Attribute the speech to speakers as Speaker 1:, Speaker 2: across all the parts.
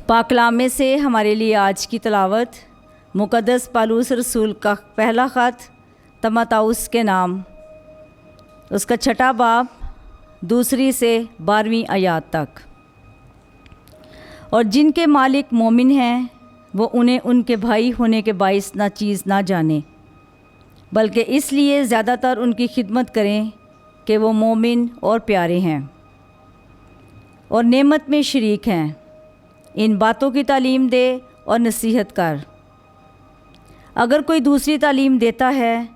Speaker 1: पाकलाम में से हमारे लिए आज की तलावत मुक़द्दस पौलुस रसूल का पहला ख़त तीमुथियुस के नाम, उसका 6 बाब 2 से 12वीं आयत तक। और जिनके मालिक मोमिन हैं वो उन्हें उनके भाई होने के बाइस नाचीज़ ना जाने, बल्कि इसलिए ज़्यादातर उनकी खिदमत करें कि वो मोमिन और प्यारे हैं और नेमत में शरीक हैं। इन बातों की तालीम दे और नसीहत कर। अगर कोई दूसरी तालीम देता है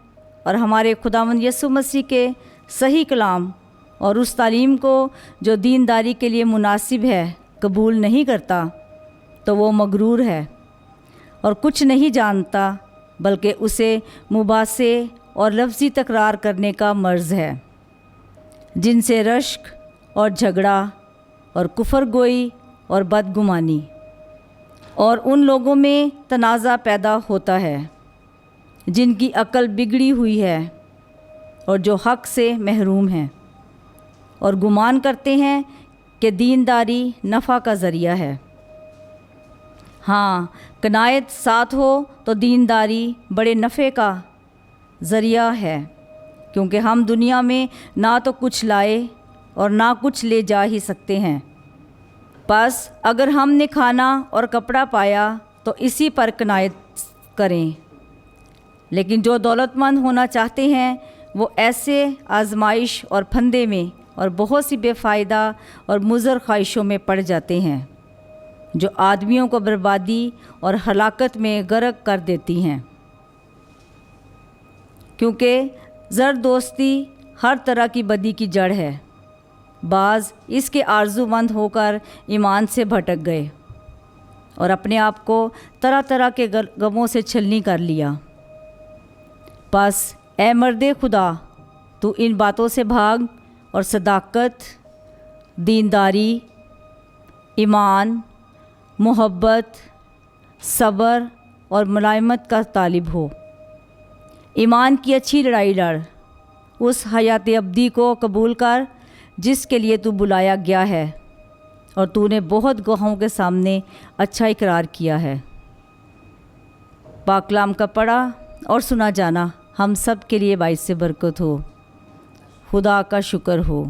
Speaker 1: और हमारे खुदावंद यीशु मसीह के सही कलाम और उस तालीम को जो दीनदारी के लिए मुनासिब है कबूल नहीं करता, तो वो मगरूर है और कुछ नहीं जानता, बल्कि उसे मुबासे और लफ्ज़ी तकरार करने का मर्ज़ है, जिनसे रश्क और झगड़ा और कुफर गोई और बदगुमानी और उन लोगों में तनाज़ा पैदा होता है जिनकी अक्ल बिगड़ी हुई है और जो हक़ से महरूम हैं और गुमान करते हैं कि दीनदारी नफ़ा का ज़रिया है। हाँ, कनायत साथ हो तो दीनदारी बड़े नफ़े का ज़रिया है, क्योंकि हम दुनिया में ना तो कुछ लाए और ना कुछ ले जा ही सकते हैं। बस अगर हमने खाना और कपड़ा पाया तो इसी पर कनायत करें। लेकिन जो दौलतमंद होना चाहते हैं वो ऐसे आजमाइश और फंदे में और बहुत सी बेफ़ायदा और मुज़र ख्वाहिशों में पड़ जाते हैं, जो आदमियों को बर्बादी और हलाकत में गर्क कर देती हैं। क्योंकि ज़र दोस्ती हर तरह की बदी की जड़ है। बाज़ इसके आरज़ूमंद होकर ईमान से भटक गए और अपने आप को तरह तरह के गमों से छलनी कर लिया। बस ए मर्दे खुदा, तू इन बातों से भाग और सदाकत, दीनदारी, ईमान, मोहब्बत, सब्र और मुलायमत का तालिब हो। ईमान की अच्छी लड़ाई लड़, उस हयात अब्दी को कबूल कर जिसके लिए तू बुलाया गया है और तूने बहुत गवाहों के सामने अच्छा इकरार किया है। पाकलाम का पढ़ा और सुना जाना हम सब के लिए बाइस से बरकत हो। खुदा का शुक्र हो।